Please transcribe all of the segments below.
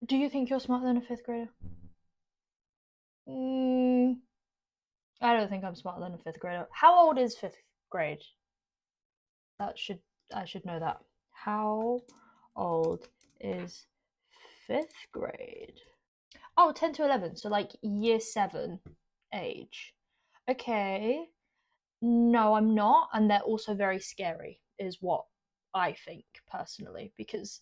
Do you think you're smarter than a fifth grader? I don't think I'm smarter than a fifth grader. How old is fifth grade? That should I should know that. How old is fifth grade? Oh, 10 to 11, so like year 7 age. Okay. No, I'm not, and they're also very scary, is what I think personally, because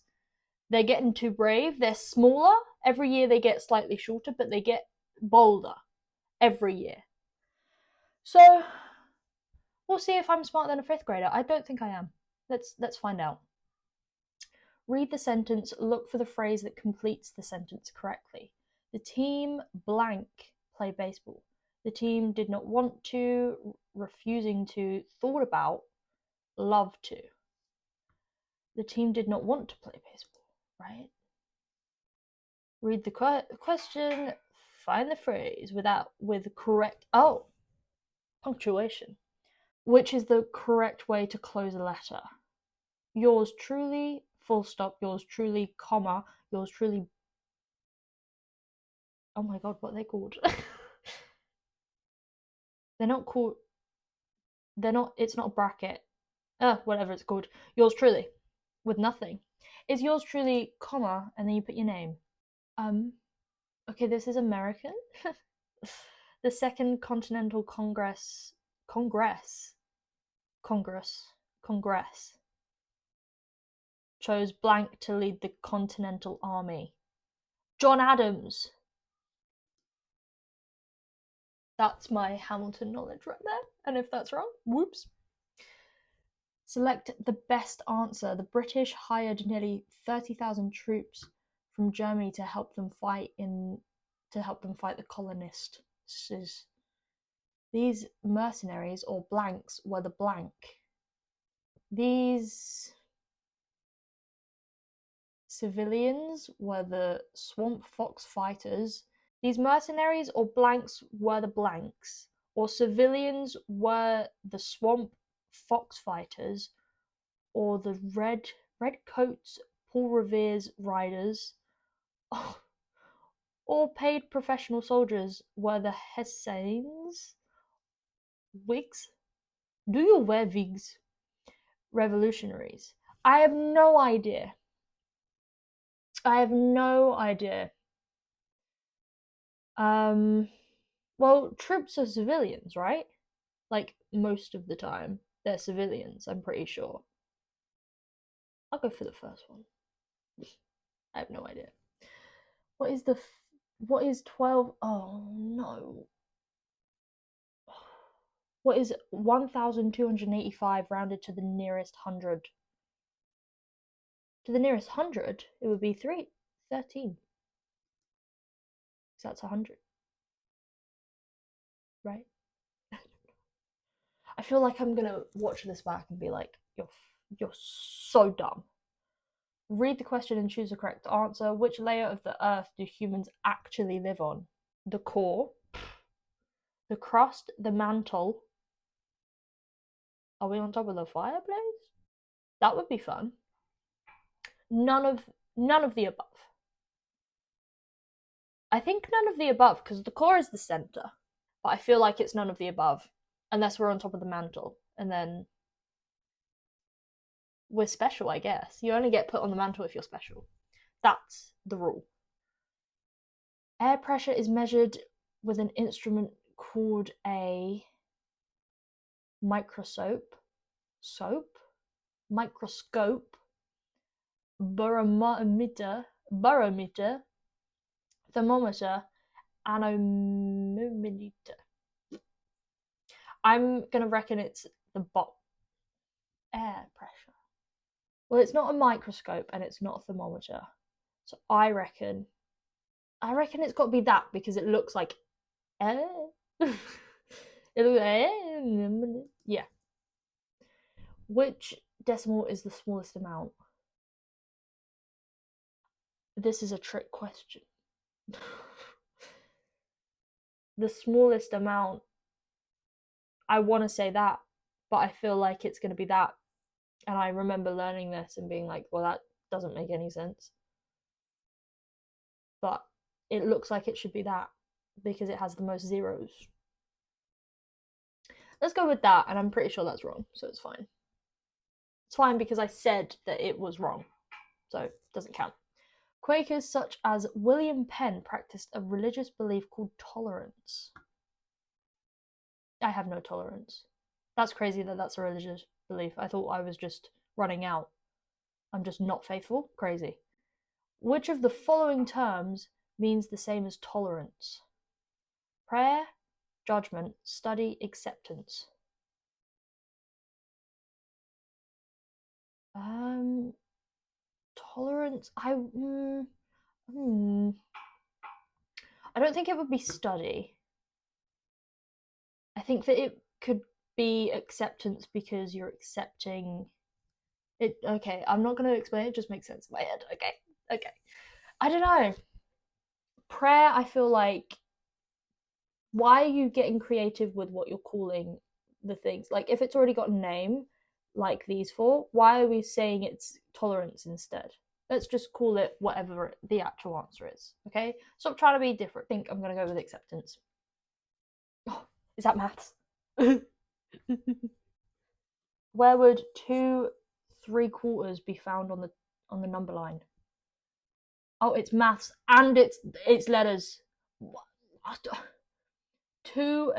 they're getting too brave. They're smaller. Every year they get slightly shorter, but they get bolder every year. So we'll see if I'm smarter than a fifth grader. I don't think I am. Let's find out. Read the sentence, look for the phrase that completes the sentence correctly. The team blank play baseball. The team did not want to, refusing to, thought about, love to. The team did not want to play baseball, right? Read the question, find the phrase with correct punctuation. Which is the correct way to close a letter? Yours truly, full stop, yours truly, comma, yours truly. Oh my god, what are they called? They're not called. They're not. It's not a bracket. Whatever it's called. Yours truly, with nothing. Is yours truly, comma, and then you put your name. Um. Okay, this is American. The Second Continental Congress chose blank to lead the Continental Army. John Adams. That's my Hamilton knowledge right there. And if that's wrong, whoops. Select the best answer. The British hired nearly 30,000 troops from Germany to help them fight the colonists. These mercenaries or blanks were the blank. These civilians were the swamp fox fighters. These mercenaries or blanks were the blanks, or civilians were the swamp fox fighters, or the redcoats, Paul Revere's riders, or paid professional soldiers were the Hessians, Whigs. Do you wear wigs? Revolutionaries. I have no idea. I have no idea. Well, troops are civilians, right? Like most of the time, they're civilians, I'm pretty sure. I'll go for the first one. I have no idea. What is 12? Oh no. What is 1,285 rounded to the nearest hundred? To the nearest hundred, it would be 13. So that's 100, right? I feel like I'm gonna watch this back and be like, you're so dumb. Read the question and choose the correct answer. Which layer of the earth do humans actually live on? The core, the crust, the mantle. Are we on top of the fireplace? That would be fun. None of the above. I think none of the above because the core is the center, but I feel like it's none of the above unless we're on top of the mantle, and then we're special, I guess. You only get put on the mantle if you're special. That's the rule. Air pressure is measured with an instrument called a microscope, barometer, thermometer, anemometer. I'm gonna reckon it's the air pressure. Well, it's not a microscope and it's not a thermometer, so I reckon it's got to be that because it looks like air. It looks like yeah. Which decimal is the smallest amount? This is a trick question. The smallest amount, I want to say that, but I feel like it's going to be that. And I remember learning this and being like, well, that doesn't make any sense. but it looks like it should be that because it has the most zeros. Let's go with that, and I'm pretty sure that's wrong, so it's fine. It's fine because I said that it was wrong, so it doesn't count. Quakers such as William Penn practiced a religious belief called tolerance. I have no tolerance. That's crazy that that's a religious belief. I thought I was just running out. I'm just not faithful? Crazy. Which of the following terms means the same as tolerance? Prayer, judgment, study, acceptance. Tolerance. I don't think it would be study. I think that it could be acceptance because you're accepting it. Okay, I'm not going to explain it. Just makes sense in my head. Okay. I don't know. Prayer, I feel like, why are you getting creative with what you're calling the things? Like, if it's already got a name, like these four, why are we saying it's tolerance instead? Let's just call it whatever the actual answer is, okay? Stop trying to be different. I think I'm going to go with acceptance. Oh, is that maths? Where would 2 3/4 be found on the number line? Oh, it's maths and it's letters. What? 2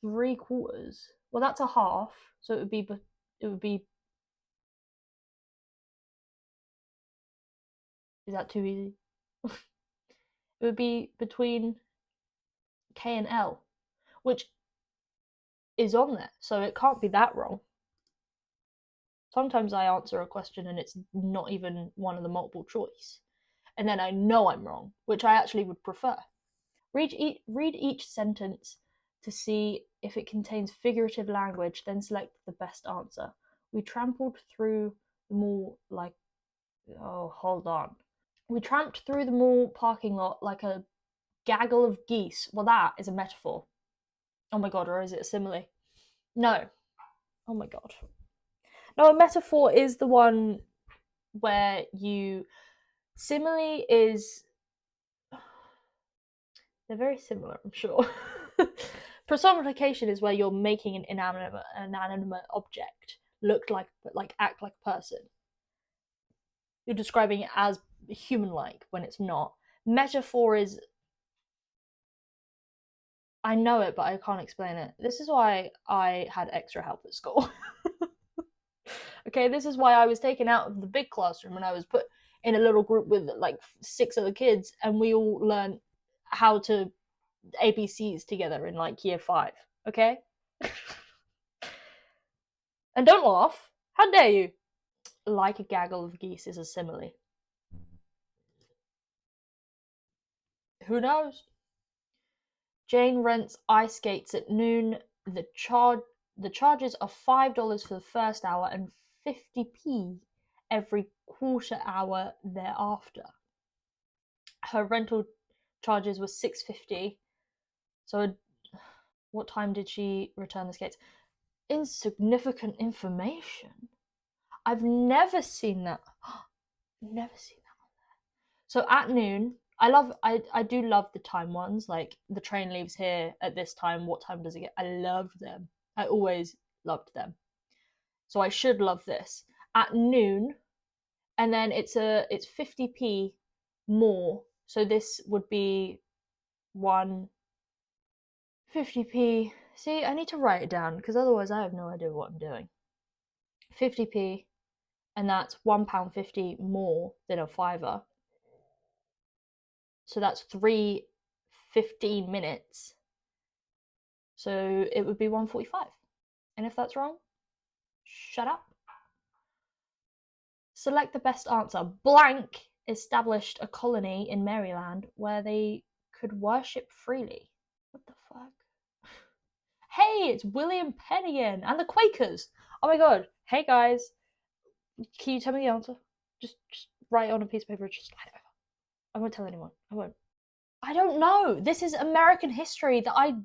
3/4. Well, that's a half, so it would be. Is that too easy? It would be between K and L, which is on there, so it can't be that wrong. Sometimes I answer a question and it's not even one of the multiple choice, and then I know I'm wrong, which I actually would prefer. Read each sentence to see if it contains figurative language, then select the best answer. We trampled through the mall like... Oh, hold on. We tramped through the mall parking lot like a gaggle of geese. Well, that is a metaphor. Oh my god, or is it a simile? No. Oh my god. No, a metaphor is the one where you... Simile is... They're very similar, I'm sure. Personification is where you're making an inanimate object look act like a person. You're describing it as human-like when it's not. Metaphor is... I know it, but I can't explain it. This is why I had extra help at school. Okay, this is why I was taken out of the big classroom and I was put in a little group with like 6 other kids, and we all learned how to ABCs together in like year 5. Okay? And don't laugh. How dare you? Like a gaggle of geese is a simile. Who knows? Jane rents ice skates at noon. The charges are $5 for the first hour and 50p every quarter hour thereafter. Her rental charges were $6.50. So, what time did she return the skates? Insignificant information. I've never seen that. Never seen that on there. So at noon, I do love the time ones, like the train leaves here at this time, what time does it get? I love them. I always loved them. So I should love this. At noon, and then it's 50p more. So this would be 150p. See, I need to write it down because otherwise I have no idea what I'm doing. 50p, and that's £1.50 more than a fiver. So that's 3 15 minutes. So it would be 1:45. And if that's wrong, shut up. Select the best answer. Blank established a colony in Maryland where they could worship freely. What the fuck? Hey, it's William Penn again, and the Quakers. Oh my god. Hey guys, can you tell me the answer? Just write it on a piece of paper. Just slide it over. I won't tell anyone. I won't. I don't know. This is American history that I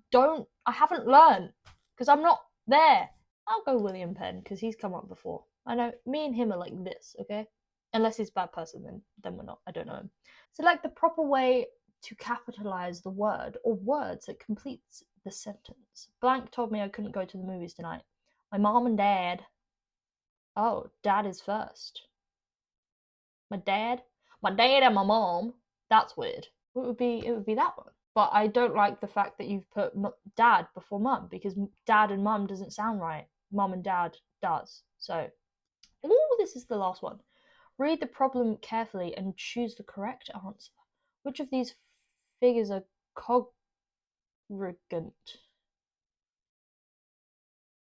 haven't learned because I'm not there. I'll go William Penn because he's come up before. I know me and him are like this, okay? Unless he's a bad person, then we're not. I don't know him. Select the proper way to capitalize the word or words that completes the sentence. Blank told me I couldn't go to the movies tonight. My mom and dad. Oh, dad is first. My dad and my mom. That's weird. It would be that one. But I don't like the fact that you've put dad before mum, because dad and mum doesn't sound right. Mum and dad does. So, oh, this is the last one. Read the problem carefully and choose the correct answer. Which of these figures are congruent?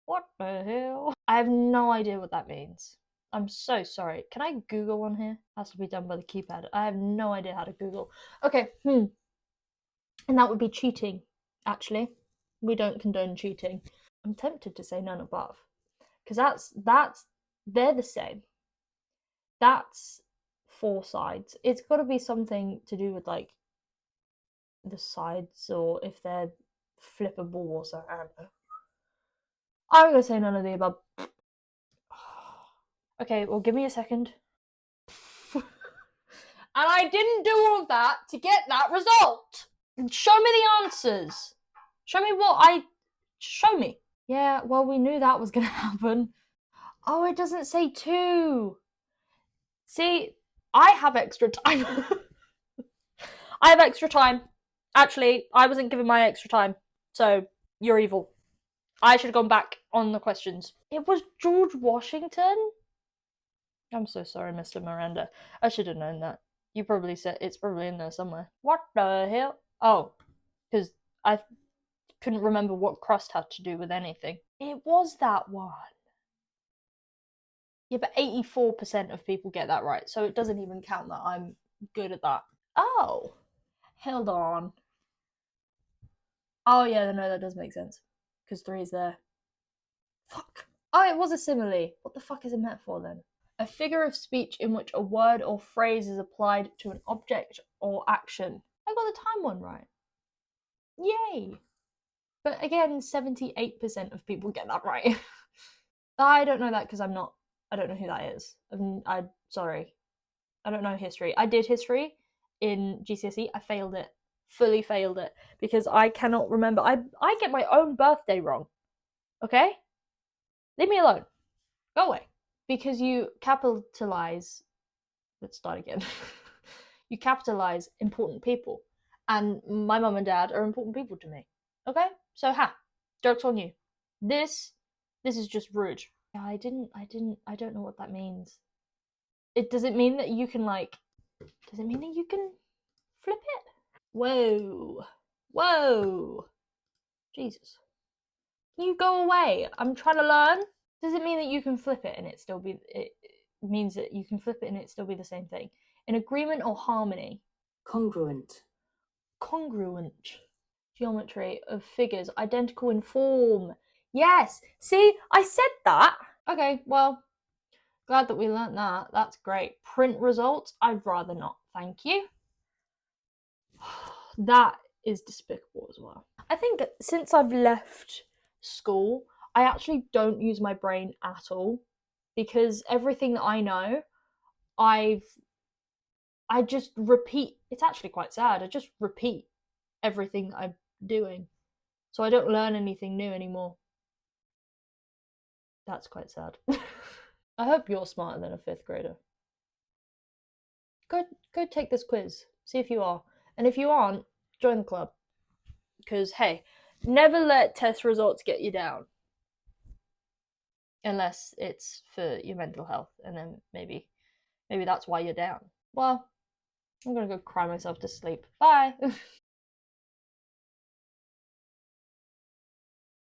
What the hell? I have no idea what that means. I'm so sorry. Can I Google on here? Has to be done by the keypad. I have no idea how to Google. Okay, And that would be cheating, actually. We don't condone cheating. I'm tempted to say none above. Because they're the same. That's 4 sides. It's got to be something to do with, like, the sides, or if they're flippable or so. I don't know. I'm going to say none of the above. Okay, well, give me a second. And I didn't do all of that to get that result. Show me the answers. Show me. Yeah, well, we knew that was going to happen. Oh, it doesn't say 2. See, I have extra time. I have extra time. Actually, I wasn't given my extra time, so you're evil. I should have gone back on the questions. It was George Washington? I'm so sorry, Mr. Miranda. I should have known that. You probably said it's probably in there somewhere. What the hell? Oh, because I couldn't remember what crust had to do with anything. It was that one. Yeah, but 84% of people get that right, so it doesn't even count that I'm good at that. Oh, hold on. Oh yeah, no, that does make sense. Because 3 is there. Fuck. Oh, it was a simile. What the fuck is a metaphor then? A figure of speech in which a word or phrase is applied to an object or action. I got the time one right. Yay! But again, 78% of people get that right. I don't know that because I don't know who that is. I'm sorry. I don't know history. I did history in GCSE. I failed it. Fully failed it. Because I cannot remember. I get my own birthday wrong. Okay? Leave me alone. Go away. Because you capitalize. Let's start again. You capitalize important people. And my mum and dad are important people to me. Okay? So, joke's on you. This is just rude. Yeah, I don't know what that means. Does it mean that you can, like, does it mean that you can flip it? Whoa. Jesus. Can you go away? I'm trying to learn. Does it mean that you can flip it and it means that you can flip it and it still be the same thing? In agreement or harmony? Congruent. Geometry of figures identical in form. Yes. See, I said that. Okay, well, glad that we learnt that. That's great. Print results? I'd rather not. Thank you. That is despicable as well. I think since I've left school, I actually don't use my brain at all, because everything that I know, I just repeat. It's actually quite sad. I just repeat everything that I'm doing. So I don't learn anything new anymore. That's quite sad. I hope you're smarter than a 5th grader. Go take this quiz. See if you are. And if you aren't, join the club. Because, hey, never let test results get you down. Unless it's for your mental health, and then maybe that's why you're down. Well, I'm gonna go cry myself to sleep. Bye!